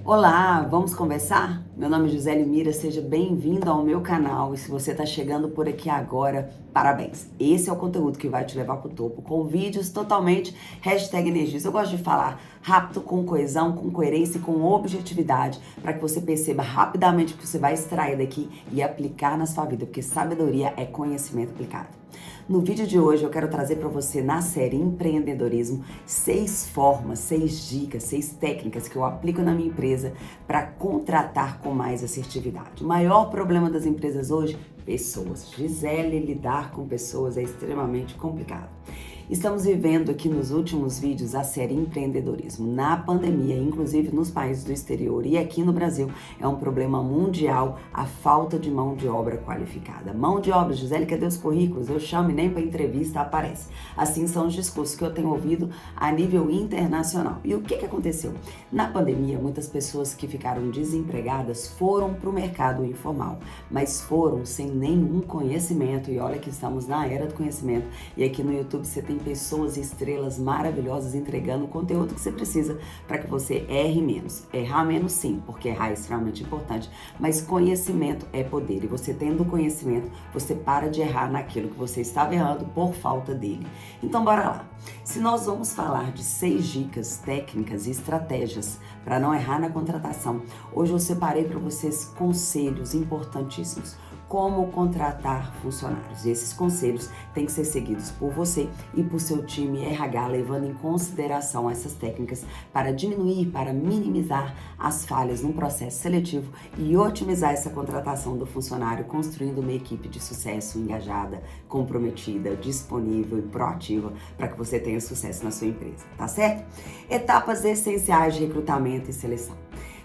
Olá, vamos conversar? Meu nome é Gisele Mira, seja bem-vindo ao meu canal e se você está chegando por aqui agora, parabéns! Esse é o conteúdo que vai te levar para o topo, com vídeos totalmente #energias. Eu gosto de falar rápido, com coesão, com coerência e com objetividade, para que você perceba rapidamente o que você vai extrair daqui e aplicar na sua vida, porque sabedoria é conhecimento aplicado. No vídeo de hoje eu quero trazer para você na série Empreendedorismo 6 formas, 6 dicas, 6 técnicas que eu aplico na minha empresa para contratar com mais assertividade. O maior problema das empresas hoje, pessoas. Gisele, lidar com pessoas é extremamente complicado. Estamos vivendo aqui nos últimos vídeos a série Empreendedorismo. Na pandemia, inclusive nos países do exterior e aqui no Brasil, é um problema mundial a falta de mão de obra qualificada. Mão de obra, Gisele, cadê os currículos? Eu chamo e nem para entrevista aparece. Assim são os discursos que eu tenho ouvido a nível internacional. E o que aconteceu? Na pandemia, muitas pessoas que ficaram desempregadas foram para o mercado informal, mas foram sem nenhum conhecimento. E olha que estamos na era do conhecimento. E aqui no YouTube você tem pessoas e estrelas maravilhosas entregando o conteúdo que você precisa para que você erre menos. Errar menos sim, porque errar é extremamente importante, mas conhecimento é poder. E você tendo conhecimento, você para de errar naquilo que você estava errando por falta dele. Então bora lá. Se nós vamos falar de 6 dicas, técnicas e estratégias para não errar na contratação, hoje eu separei para vocês conselhos importantíssimos. Como contratar funcionários. E esses conselhos têm que ser seguidos por você e por seu time RH, levando em consideração essas técnicas para diminuir, para minimizar as falhas no processo seletivo e otimizar essa contratação do funcionário, construindo uma equipe de sucesso engajada, comprometida, disponível e proativa para que você tenha sucesso na sua empresa, tá certo? Etapas essenciais de recrutamento e seleção.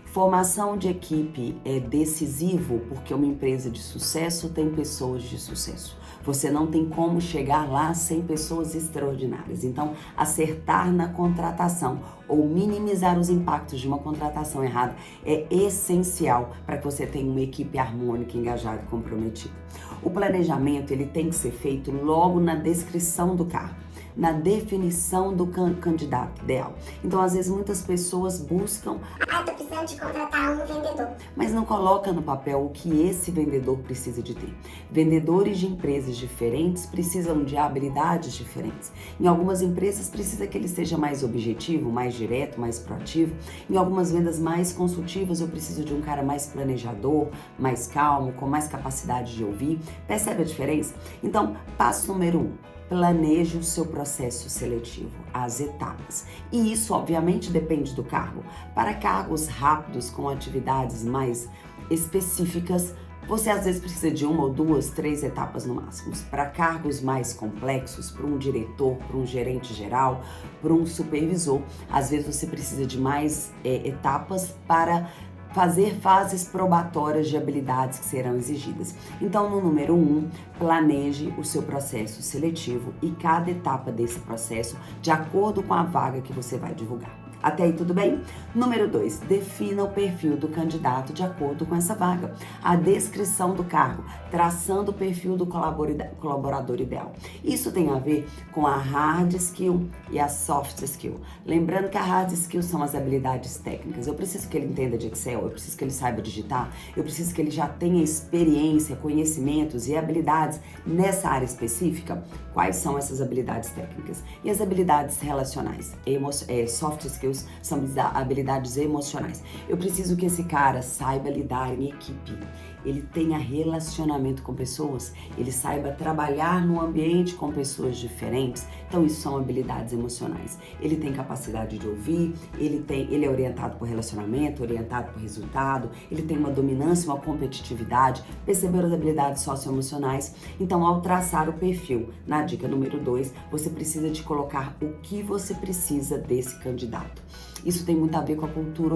Formação de equipe é decisivo porque uma empresa de sucesso tem pessoas de sucesso. Você não tem como chegar lá sem pessoas extraordinárias. Então, acertar na contratação ou minimizar os impactos de uma contratação errada é essencial para que você tenha uma equipe harmônica, engajada e comprometida. O planejamento ele tem que ser feito logo na descrição do cargo, na definição do candidato ideal. Então, às vezes, muitas pessoas buscam tô precisando de contratar um vendedor, mas não coloca no papel o que esse vendedor precisa de ter. Vendedores de empresas diferentes precisam de habilidades diferentes. Em algumas empresas precisa que ele seja mais objetivo, mais direto, mais proativo. Em algumas vendas mais consultivas eu preciso de um cara mais planejador, mais calmo, com mais capacidade de ouvir. Percebe a diferença? Então, passo número 1. Planeje o seu processo seletivo, as etapas. E isso, obviamente, depende do cargo. Para cargos rápidos, com atividades mais específicas, você às vezes precisa de 1 ou 2, 3 etapas no máximo. Para cargos mais complexos, para um diretor, para um gerente geral, para um supervisor, às vezes você precisa de mais etapas para fazer fases probatórias de habilidades que serão exigidas. Então, no número 1, planeje o seu processo seletivo e cada etapa desse processo de acordo com a vaga que você vai divulgar. Até aí tudo bem? Número 2, defina o perfil do candidato de acordo com essa vaga. A descrição do cargo, traçando o perfil do colaborador ideal. Isso tem a ver com a hard skill e a soft skill. Lembrando que a hard skill são as habilidades técnicas. Eu preciso que ele entenda de Excel, eu preciso que ele saiba digitar, eu preciso que ele já tenha experiência, conhecimentos e habilidades nessa área específica. Quais são essas habilidades técnicas? E as habilidades relacionais, soft skills, são habilidades emocionais. Eu preciso que esse cara saiba lidar em equipe, ele tenha relacionamento com pessoas, ele saiba trabalhar no ambiente com pessoas diferentes. Então isso são habilidades emocionais. Ele tem capacidade de ouvir, ele é orientado por relacionamento, orientado por resultado, ele tem uma dominância, uma competitividade, perceber as habilidades socioemocionais. Então, ao traçar o perfil, na dica número 2, você precisa de colocar o que você precisa desse candidato. Isso tem muito a ver com a cultura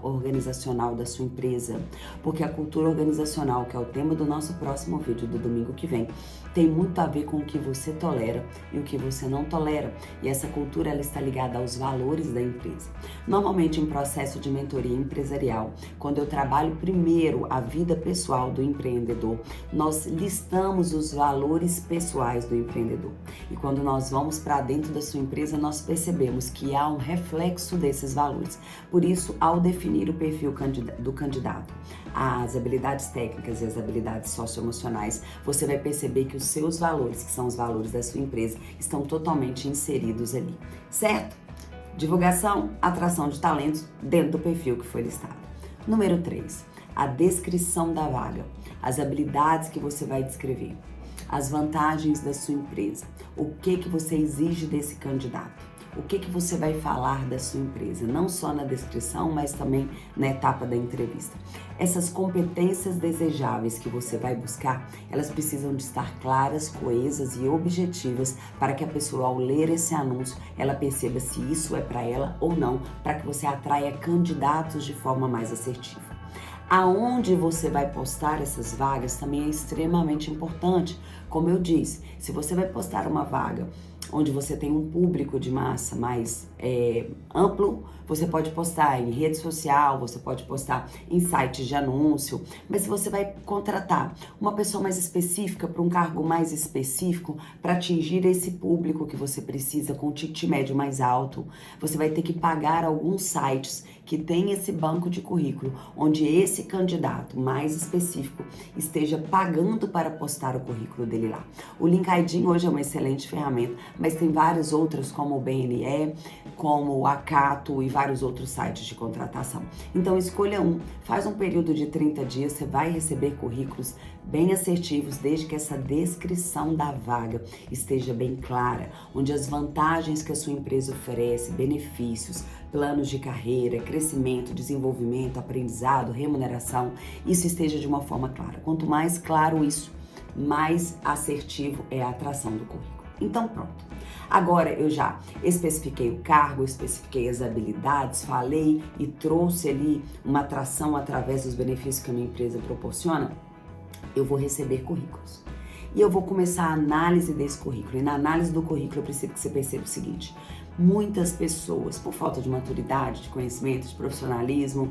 organizacional da sua empresa, porque a cultura organizacional, que é o tema do nosso próximo vídeo do domingo que vem, tem muito a ver com o que você tolera e o que você não tolera. E essa cultura ela está ligada aos valores da empresa. Normalmente, em processo de mentoria empresarial, quando eu trabalho primeiro a vida pessoal do empreendedor, nós listamos os valores pessoais do empreendedor. E quando nós vamos para dentro da sua empresa, nós percebemos que há um reflexo desse esses valores. Por isso, ao definir o perfil do candidato, as habilidades técnicas e as habilidades socioemocionais, você vai perceber que os seus valores, que são os valores da sua empresa, estão totalmente inseridos ali, certo? Divulgação, atração de talentos dentro do perfil que foi listado. Número 3, a descrição da vaga, as habilidades que você vai descrever, as vantagens da sua empresa, o que você exige desse candidato. O que você vai falar da sua empresa, não só na descrição, mas também na etapa da entrevista. Essas competências desejáveis que você vai buscar, elas precisam de estar claras, coesas e objetivas para que a pessoa, ao ler esse anúncio, ela perceba se isso é para ela ou não, para que você atraia candidatos de forma mais assertiva. Aonde você vai postar essas vagas também é extremamente importante. Como eu disse, se você vai postar uma vaga onde você tem um público de massa mais amplo, você pode postar em rede social, você pode postar em sites de anúncio, mas se você vai contratar uma pessoa mais específica para um cargo mais específico, para atingir esse público que você precisa com ticket médio mais alto, você vai ter que pagar alguns sites que tem esse banco de currículo, onde esse candidato mais específico esteja pagando para postar o currículo dele lá. O LinkedIn hoje é uma excelente ferramenta, mas tem várias outras como o BNE, como o Acato e vários outros sites de contratação. Então escolha um, faz um período de 30 dias, você vai receber currículos bem assertivos, desde que essa descrição da vaga esteja bem clara, onde as vantagens que a sua empresa oferece, benefícios, planos de carreira, crescimento, desenvolvimento, aprendizado, remuneração, isso esteja de uma forma clara. Quanto mais claro isso, mais assertivo é a atração do currículo. Então pronto. Agora eu já especifiquei o cargo, especifiquei as habilidades, falei e trouxe ali uma atração através dos benefícios que a minha empresa proporciona. Eu vou receber currículos. E eu vou começar a análise desse currículo. E na análise do currículo eu preciso que você perceba o seguinte: muitas pessoas, por falta de maturidade, de conhecimento, de profissionalismo,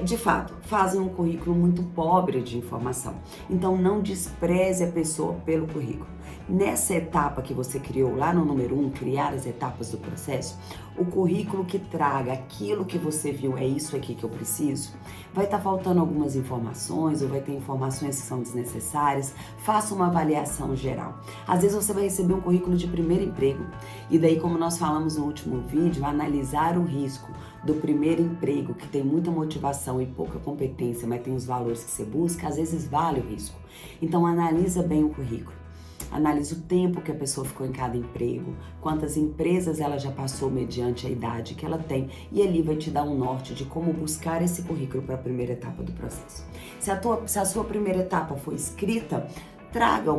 de fato, fazem um currículo muito pobre de informação. Então não despreze a pessoa pelo currículo. Nessa etapa que você criou lá no número 1, criar as etapas do processo, o currículo que traga aquilo que você viu, é isso aqui que eu preciso, vai estar faltando algumas informações ou vai ter informações que são desnecessárias. Faça uma avaliação geral. Às vezes você vai receber um currículo de primeiro emprego e daí, como nós falamos no último vídeo, analisar o risco do primeiro emprego, que tem muita motivação e pouca competência, mas tem os valores que você busca, às vezes vale o risco. Então analisa bem o currículo. Analisa o tempo que a pessoa ficou em cada emprego, quantas empresas ela já passou mediante a idade que ela tem, e ali vai te dar um norte de como buscar esse currículo para a primeira etapa do processo. Se a sua primeira etapa foi escrita, traga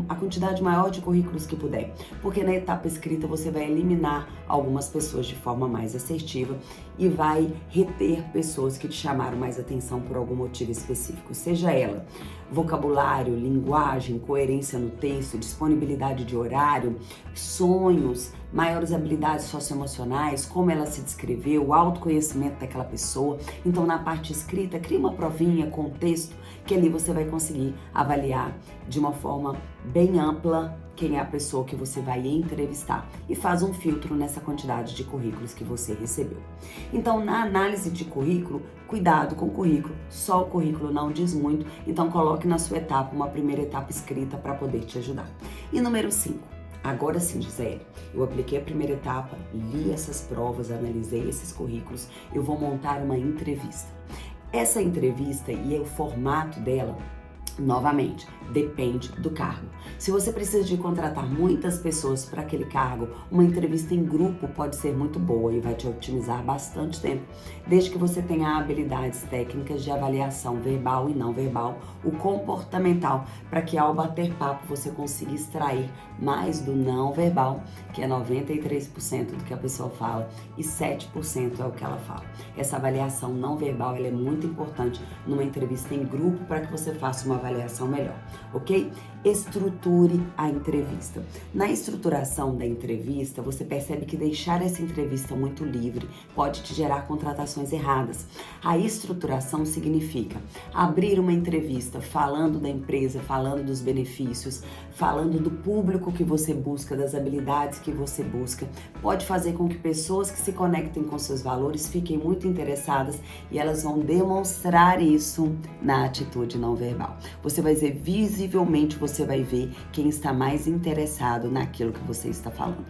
a quantidade maior de currículos que puder, porque na etapa escrita você vai eliminar algumas pessoas de forma mais assertiva e vai reter pessoas que te chamaram mais atenção por algum motivo específico, seja ela vocabulário, linguagem, coerência no texto, disponibilidade de horário, sonhos, maiores habilidades socioemocionais, como ela se descreveu, o autoconhecimento daquela pessoa. Então, na parte escrita, cria uma provinha com texto que ali você vai conseguir avaliar de uma forma bem ampla quem é a pessoa que você vai entrevistar e faz um filtro nessa quantidade de currículos que você recebeu. Então, na análise de currículo, cuidado com o currículo, só o currículo não diz muito, então coloque na sua etapa uma primeira etapa escrita para poder te ajudar. E número 5, agora sim, Gisele, eu apliquei a primeira etapa, li essas provas, analisei esses currículos, eu vou montar uma entrevista. Essa entrevista e o formato dela, novamente, depende do cargo. Se você precisa de contratar muitas pessoas para aquele cargo, uma entrevista em grupo pode ser muito boa e vai te otimizar bastante tempo, desde que você tenha habilidades técnicas de avaliação verbal e não verbal, o comportamental, para que ao bater papo você consiga extrair mais do não verbal, que é 93% do que a pessoa fala e 7% é o que ela fala. Essa avaliação não verbal ela é muito importante numa entrevista em grupo para que você faça uma avaliação melhor, ok? Estruture a entrevista. Na estruturação da entrevista, você percebe que deixar essa entrevista muito livre pode te gerar contratações erradas. A estruturação significa abrir uma entrevista falando da empresa, falando dos benefícios, falando do público que você busca, das habilidades que você busca. Pode fazer com que pessoas que se conectem com seus valores fiquem muito interessadas e elas vão demonstrar isso na atitude não verbal. Você vai ver visivelmente, você vai ver quem está mais interessado naquilo que você está falando.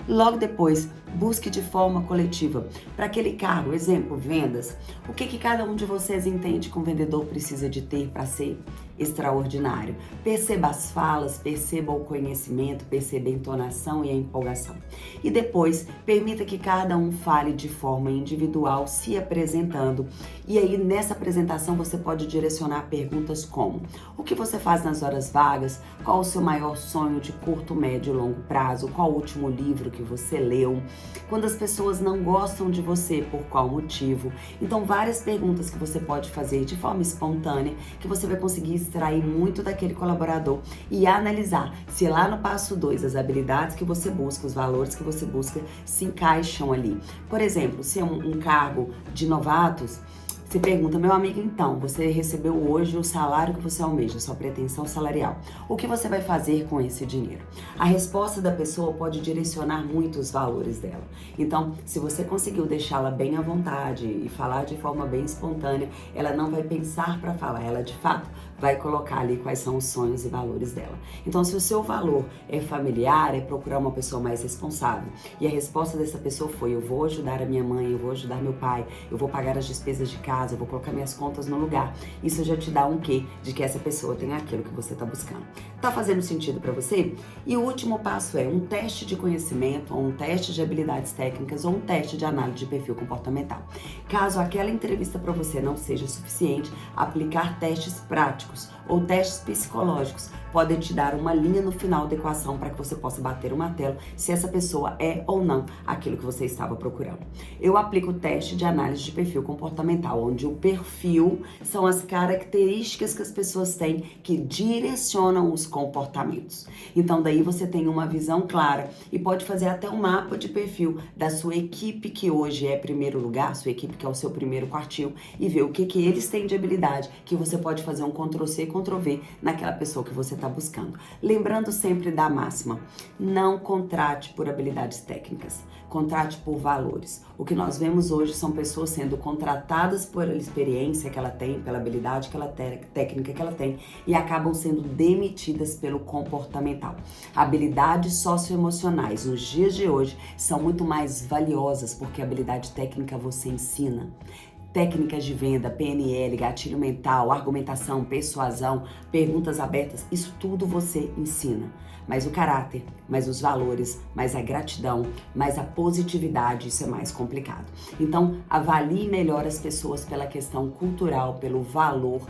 Logo depois, busque de forma coletiva. Para aquele cargo, exemplo, vendas, o que cada um de vocês entende que um vendedor precisa de ter para ser extraordinário? Perceba as falas, perceba o conhecimento, perceba a entonação e a empolgação. E depois, permita que cada um fale de forma individual, se apresentando. E aí, nessa apresentação, você pode direcionar perguntas como: o que você faz nas horas vagas? Qual o seu maior sonho de curto, médio e longo prazo? Qual o último livro que você leu? Quando as pessoas não gostam de você, por qual motivo? Então, várias perguntas que você pode fazer de forma espontânea, que você vai conseguir extrair muito daquele colaborador e analisar se lá no passo 2 as habilidades que você busca, os valores que você busca se encaixam ali. Por exemplo, se é um cargo de novatos, você pergunta: meu amigo, então, você recebeu hoje o salário que você almeja, sua pretensão salarial. O que você vai fazer com esse dinheiro? A resposta da pessoa pode direcionar muito os valores dela. Então, se você conseguiu deixá-la bem à vontade e falar de forma bem espontânea, ela não vai pensar para falar, ela de fato vai colocar ali quais são os sonhos e valores dela. Então, se o seu valor é familiar, é procurar uma pessoa mais responsável. E a resposta dessa pessoa foi: eu vou ajudar a minha mãe, eu vou ajudar meu pai, eu vou pagar as despesas de casa, eu vou colocar minhas contas no lugar. Isso já te dá um quê de que essa pessoa tem aquilo que você está buscando. Tá fazendo sentido para você? E o último passo é um teste de conhecimento, ou um teste de habilidades técnicas, ou um teste de análise de perfil comportamental. Caso aquela entrevista para você não seja suficiente, aplicar testes práticos ou testes psicológicos podem te dar uma linha no final da equação para que você possa bater o martelo se essa pessoa é ou não aquilo que você estava procurando. Eu aplico o teste de análise de perfil comportamental, onde o perfil são as características que as pessoas têm que direcionam os comportamentos. Então daí você tem uma visão clara e pode fazer até um mapa de perfil da sua equipe que hoje é primeiro lugar, sua equipe que é o seu primeiro quartil, e ver o que eles têm de habilidade que você pode fazer um Ctrl+C e Ctrl+V naquela pessoa que você está buscando. Lembrando sempre da máxima: não contrate por habilidades técnicas, contrate por valores. O que nós vemos hoje são pessoas sendo contratadas pela experiência que ela tem, pela habilidade que ela tem, técnica que ela tem, e acabam sendo demitidas pelo comportamental. Habilidades socioemocionais nos dias de hoje são muito mais valiosas porque a habilidade técnica você ensina. Técnicas de venda, PNL, gatilho mental, argumentação, persuasão, perguntas abertas, isso tudo você ensina. Mas o caráter, mais os valores, mais a gratidão, mais a positividade, isso é mais complicado. Então, avalie melhor as pessoas pela questão cultural, pelo valor,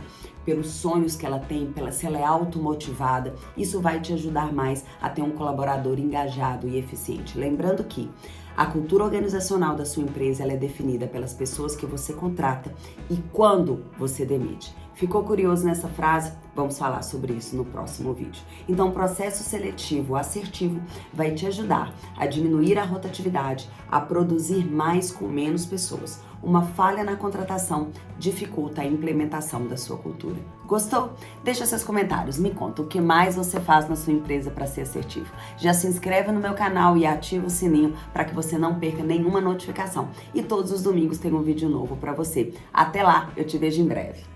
pelos sonhos que ela tem, se ela é automotivada. Isso vai te ajudar mais a ter um colaborador engajado e eficiente. Lembrando que a cultura organizacional da sua empresa ela é definida pelas pessoas que você contrata e quando você demite. Ficou curioso nessa frase? Vamos falar sobre isso no próximo vídeo. Então, o processo seletivo assertivo vai te ajudar a diminuir a rotatividade, a produzir mais com menos pessoas. Uma falha na contratação dificulta a implementação da sua cultura. Gostou? Deixa seus comentários, me conta o que mais você faz na sua empresa para ser assertivo. Já se inscreve no meu canal e ativa o sininho para que você não perca nenhuma notificação. E todos os domingos tem um vídeo novo para você. Até lá, eu te vejo em breve.